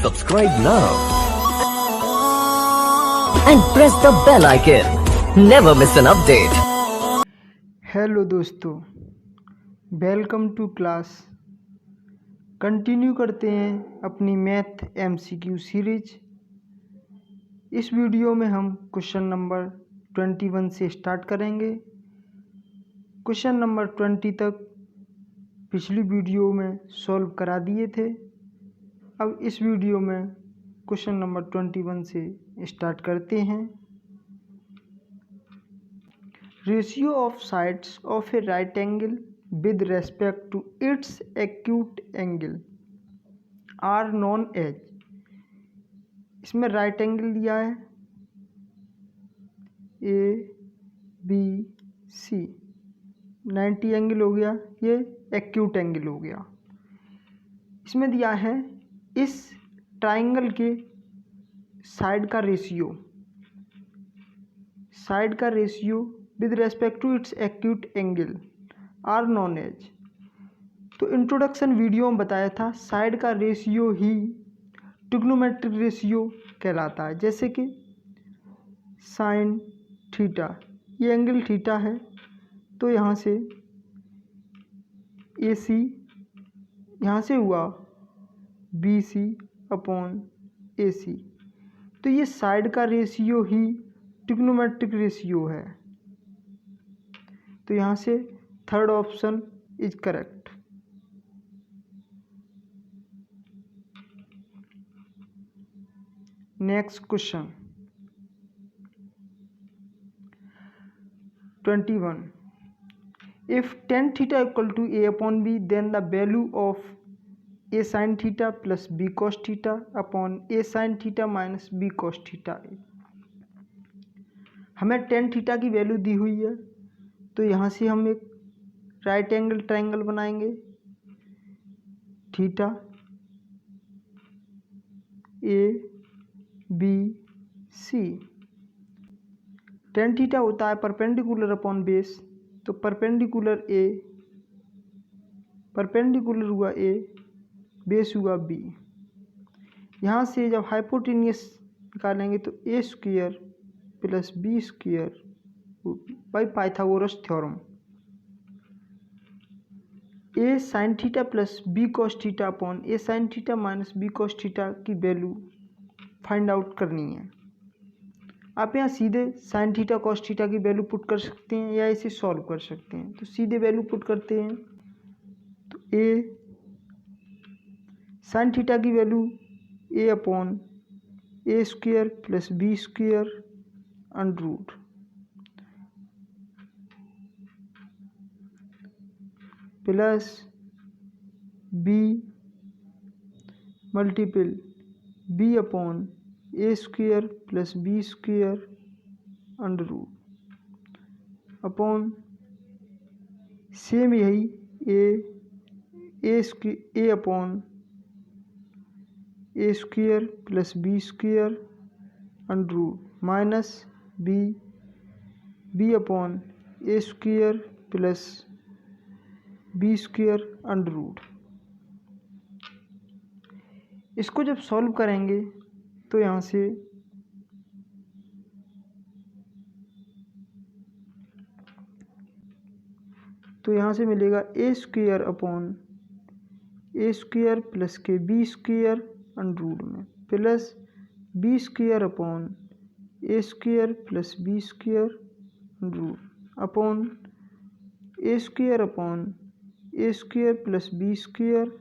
Subscribe now and press the bell icon. Never miss an update. Hello दोस्तों, welcome to class. Continue करते हैं अपनी math MCQ series. इस video में हम क्वेश्चन नंबर 21 से स्टार्ट करेंगे। क्वेश्चन नंबर 20 तक पिछली वीडियो में सॉल्व करा दिए थे। अब इस वीडियो में क्वेश्चन नंबर 21 से स्टार्ट करते हैं। Ratio of sides of A right angle with respect to its acute angle are known as। इसमें राइट एंगल दिया है ए बी सी, 90 एंगल हो गया, ये एक्यूट एंगल हो गया। इसमें दिया है इस ट्राइंगल के साइड का ratio with respect to its acute angle are known as. तो इंट्रोडक्शन वीडियो में बताया था साइड का रेशियो ही ट्रिग्नोमेट्रिक रेशियो कहलाता है। जैसे कि साइन थीटा, ये एंगल थीटा है, तो यहाँ से ए सी यहाँ से हुआ बी सी अपॉन ए सी, तो ये साइड का रेशियो ही ट्रिग्नोमेट्रिक रेशियो है। तो यहाँ से third option is correct. Next question 21। If tan theta equal to a upon b then the value of a sin theta plus b cos theta upon a sin theta minus b cos theta. हमें tan theta की value दी हुई है, तो यहाँ से हम एक राइट एंगल ट्राइंगल बनाएंगे। Theta A B C, tan थीटा होता है परपेंडिकुलर अपॉन बेस, तो परपेंडिकुलर हुआ ए, बेस हुआ बी। यहाँ से जब हाइपोटेनियस निकालेंगे तो a square plus b square by Pythagoras theorem. A sine theta plus b cos theta upon a sine theta minus b cos theta की वैल्यू फाइंड आउट करनी है। आप यहाँ सीधे साइन थीटा कॉस थीटा की value put कर सकते हैं या इसे सॉल्व कर सकते हैं। तो सीधे वैल्यू पुट करते हैं, तो ए साइन थीटा की value a upon a square plus b square under root plus b multiple b upon a square plus b square under root upon same यही a upon a square plus b square under root minus b upon a square plus b square under root. इसको जब solve करेंगे तो यहाँ से मिलेगा a square upon a square plus के b square under root में plus b square upon a square plus b square under root upon a square upon a square plus b square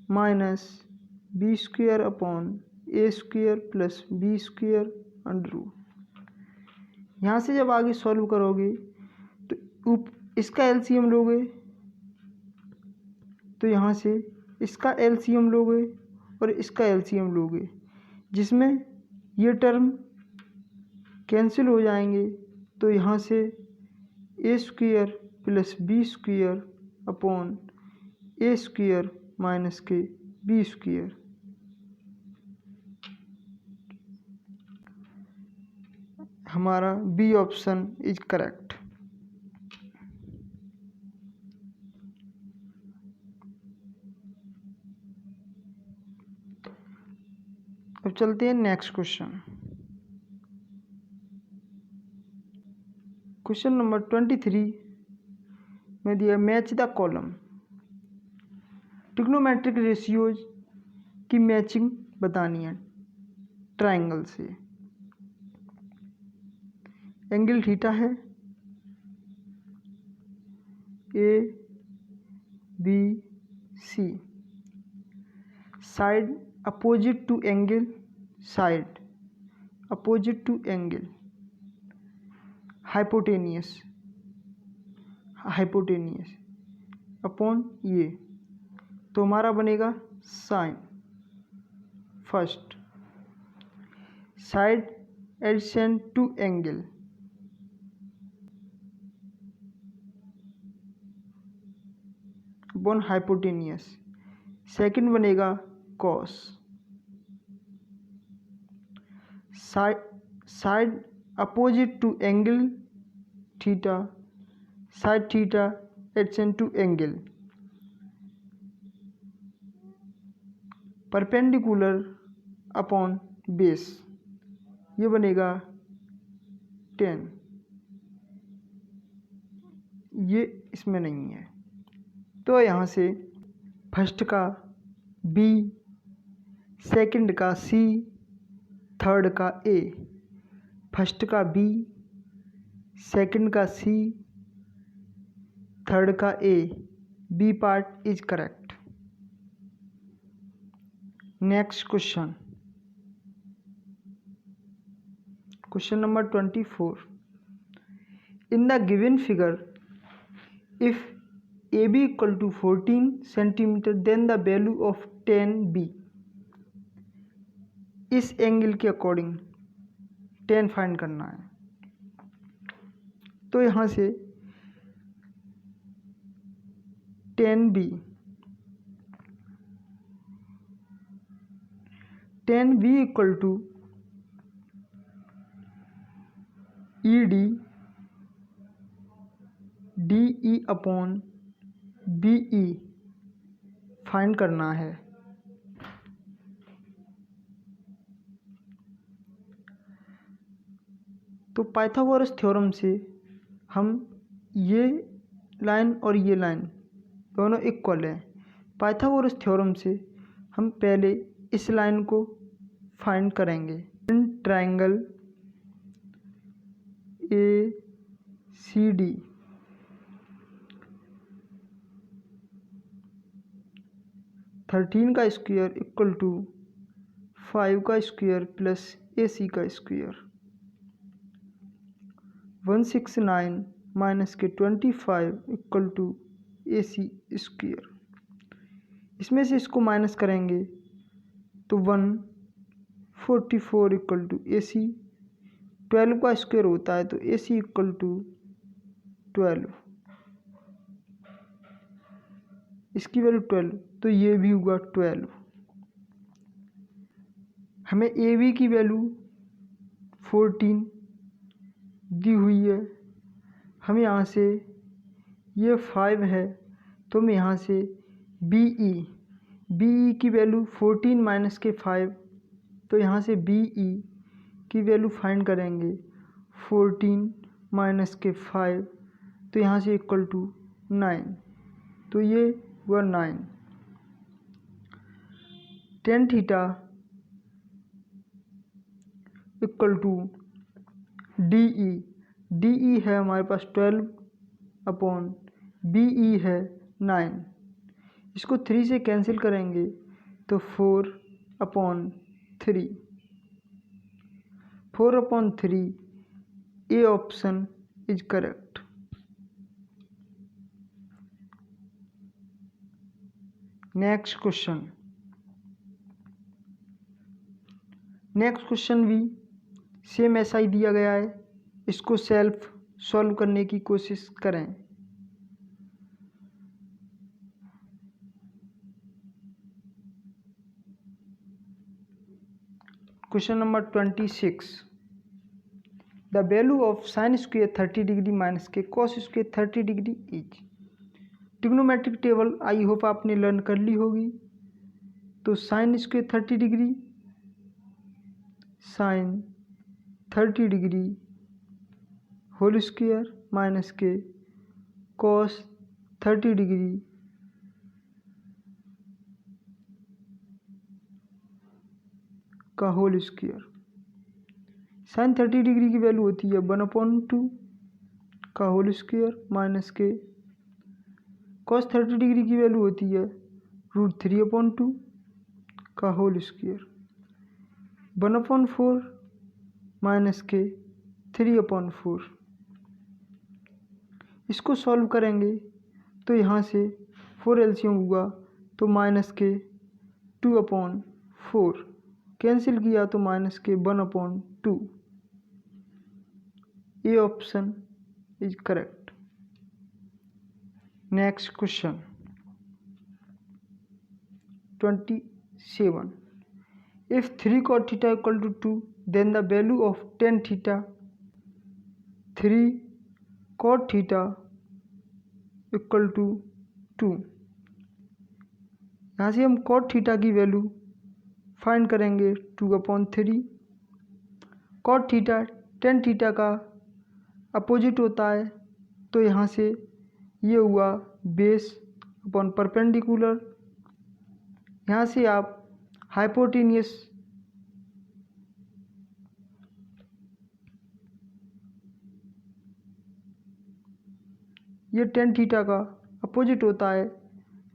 minus b square upon a square plus b square under root. यहाँ से जब आगे solve करोगे तो इसका LCM लोगे, तो यहाँ से इसका एलसीएम लोगे और इसका एलसीएम लोगे, जिसमें ये टर्म कैंसिल हो जाएंगे। तो यहाँ से a square plus b square upon a square minus के बी स्क्वायर। हमारा बी ऑप्शन इज करेक्ट। अब चलते हैं नेक्स्ट क्वेश्चन। क्वेश्चन नंबर 23 में दिया match the column. Trigonometric ratios की मैचिंग बतानी है ट्रायंगल से। एंगल थीटा है, A B C. Side opposite to angle, side opposite to angle. Hypotenuse, hypotenuse upon ये, तो हमारा बनेगा sine. First side adjacent to angle, upon hypotenuse. Second बनेगा cos. Side opposite to angle theta, side theta adjacent to angle. Perpendicular upon base, ये बनेगा 10। ये इसमें नहीं है, तो यहाँ से फर्स्ट का B, सेकंड का C, थर्ड का A। फर्स्ट का B, सेकंड का C, थर्ड का A। B part is correct. Next question, question number 24। In the given figure if AB equal to 14 centimetre then the value of 10B। इस angle के according 10 find करना है। तो यहाँ से 10B equal to ED DE upon BE find करना है। तो पाइथागोरस थ्योरम से हम ये लाइन और ये लाइन दोनों इक्वल है। पाइथागोरस थ्योरम से हम पहले इस लाइन को फाइंड करेंगे। ट्रायंगल ACD (13 का स्क्वायर इक्वल टू 5 का स्क्वायर प्लस AC का स्क्वायर। 169 माइनस के 25 इक्वल टू AC स्क्वायर। इसमें से इसको माइनस करेंगे तो 144 इक्वल टू AC। 12 का स्क्वायर होता है तो AC इक्वल टू 12, इसकी वैल्यू 12, तो ये भी हुआ 12। हमें AB की वैल्यू 14 दी हुई है। हम यहाँ से ये 5 है तो हम यहाँ से BE की वैल्यू 14 माइनस के 5, तो यहाँ से BE की वैल्यू फाइंड करेंगे 14 माइनस के 5, तो यहाँ से इक्वल टू 9, तो ये हुआ 9। Tan theta equal to DE है हमारे पास 12 अपॉन BE है 9। इसको 3 से कैंसिल करेंगे तो 4 upon 3, 4 upon 3, A option is correct. Next question भी सेम ऐसा ही दिया गया है। इसको सेल्फ सॉल्व करने की कोशिश करें। Question number 26। The value of sine square 30 degree minus के cos square 30 degree is. Trigonometric table I hope आपने लर्न कर ली होगी। तो sine square 30 degree sine 30 degree whole square minus के कॉस 30 डिग्री का होल स्क्वायर। साइन 30 डिग्री की value होती है 1/2 का होल स्क्वायर माइनस के कॉस 30 डिग्री की वैल्यू होती है √3/2 का होल स्क्वायर। 1/4 माइनस के 3/4। इसको सॉल्व करेंगे तो यहाँ से 4 एलसीएम हुआ तो माइनस के 2/4 कैंसिल किया तो माइनस के 1/2। A option is correct. Next question 27. If 3 cot theta equal to 2, then the value of tan theta 3 cot theta equal to 2। यहाँ से हम cot थीटा की वैल्यू फाइंड करेंगे 2/3। cot थीटा tan थीटा का opposite होता है तो यहाँ से ये हुआ बेस अपॉन परपेंडिकुलर। यहाँ से आप हाइपोटेनियस ये tan थीटा का अपोजिट होता है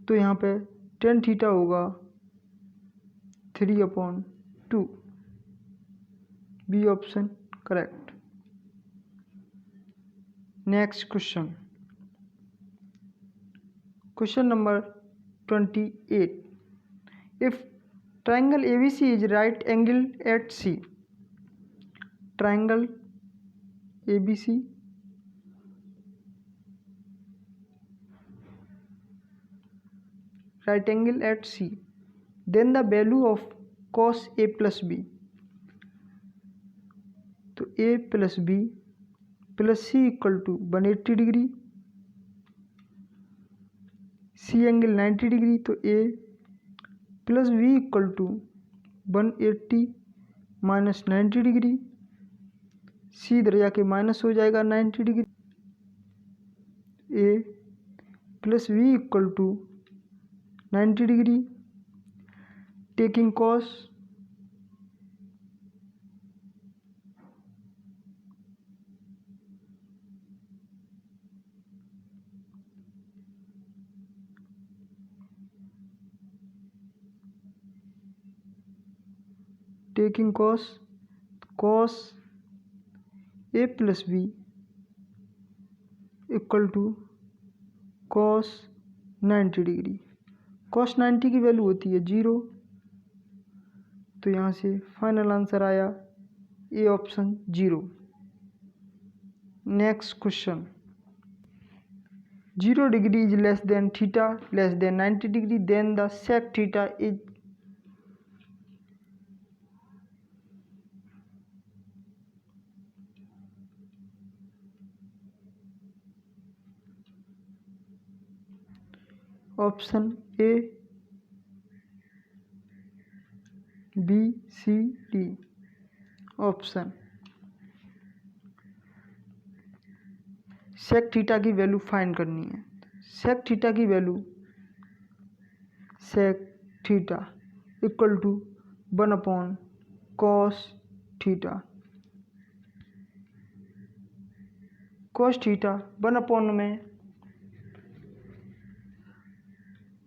तो यहाँ पे tan थीटा होगा 3/2। B option correct. Next question number 28. If triangle ABC is right angle at C, triangle ABC right angle at C, then the value of cos A plus B, तो A plus B plus C equal to 180 degree, C angle 90 degree, तो A plus V equal to 180 minus 90 degree, C इधर जाके minus हो जाएगा 90 degree. A plus V equal to 90 degree, taking cos cos A plus B equal to cos 90 degree. cos 90 की value होती है 0, तो यहाँ से फाइनल आंसर आया A option 0। Next question 0 degree is less than theta less than 90 degree, then the sec theta is option A B C D. Option sec theta की value find करनी है। सेक थीटा की value sec theta equal to 1/cos theta. cos theta 1 में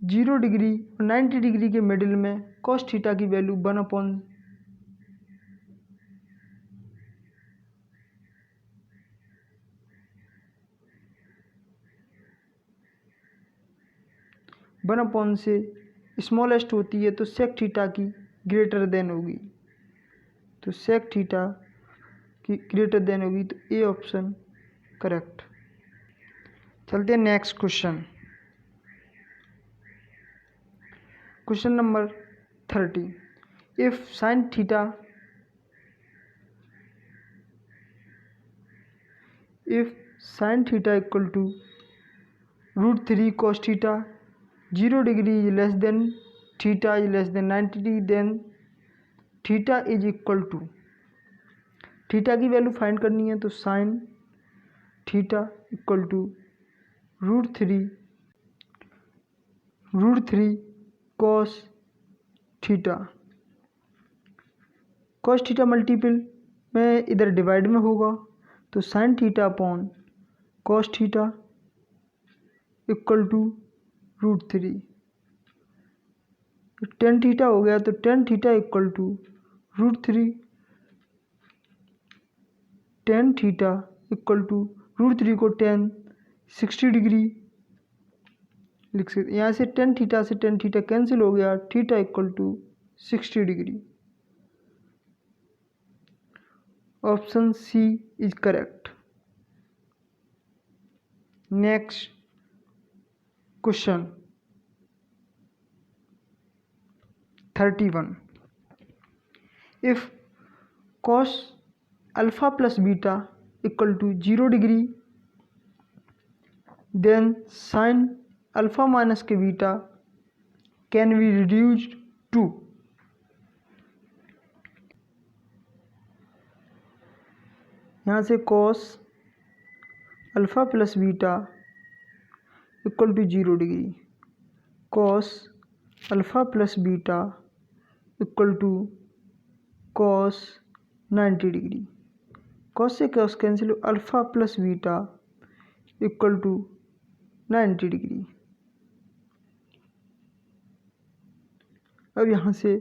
0 degree और 90 degree के middle में cos theta की value 1/, से स्मॉलेस्ट होती है तो सेक थीटा की ग्रेटर देन होगी, तो सेक थीटा की ग्रेटर देन होगी, तो ए ऑप्शन करेक्ट। चलते हैं next question number 30. If sine theta equal to √3 cos theta, 0 degree is less than 90 degree, then theta is equal to theta की value find करनी है तो sine theta equal to √3 cos theta. Cos theta multiple में इधर divide में होगा तो sine theta upon cos theta equal to √3। Tan theta हो गया तो tan theta equal to √3। Tan theta equal to √3 को 60 डिग्री लिख सकते। यहाँ से टेन थीटा कैंसिल हो गया, theta equal to 60 degree. Option C is correct. Next question 31। If cos alpha plus beta equal to 0 degree then sine alpha minus के beta can be reduced to. यहाँ से cos alpha plus beta equal to 0 degree, cos alpha plus beta equal to cos 90 degree. cos से cos cancel, alpha plus beta equal to 90 degree. अब यहाँ से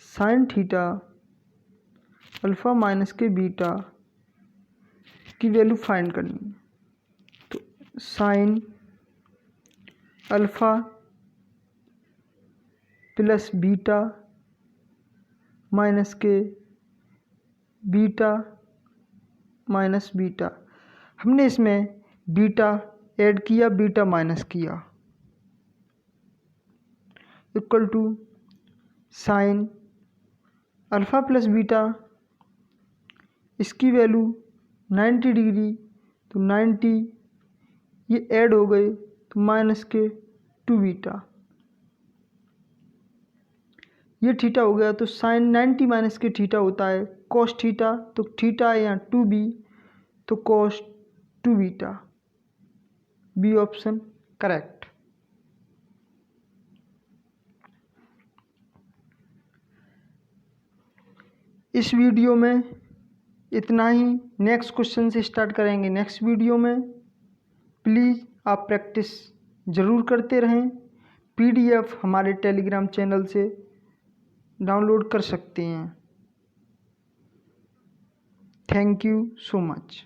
sine theta alpha minus के beta की value find करनी है तो sine alpha plus beta minus के बीटा माइनस बीटा, हमने इसमें बीटा ऐड किया, बीटा माइनस किया, equal to sine alpha plus beta, इसकी वैल्यू 90 डिग्री तो 90 ये ऐड हो गए तो माइनस के 2 बीटा, ये थीटा हो गया तो साइन 90 माइनस के थीटा होता है कॉस थीटा, तो थीटा है यहाँ 2b तो cos 2 beta. B option correct. इस वीडियो में इतना ही। नेक्स्ट क्वेश्चन से स्टार्ट करेंगे नेक्स्ट वीडियो में। प्लीज़ आप प्रैक्टिस ज़रूर करते रहें। पीडीएफ हमारे टेलीग्राम चैनल से डाउनलोड कर सकते हैं। Thank you so much.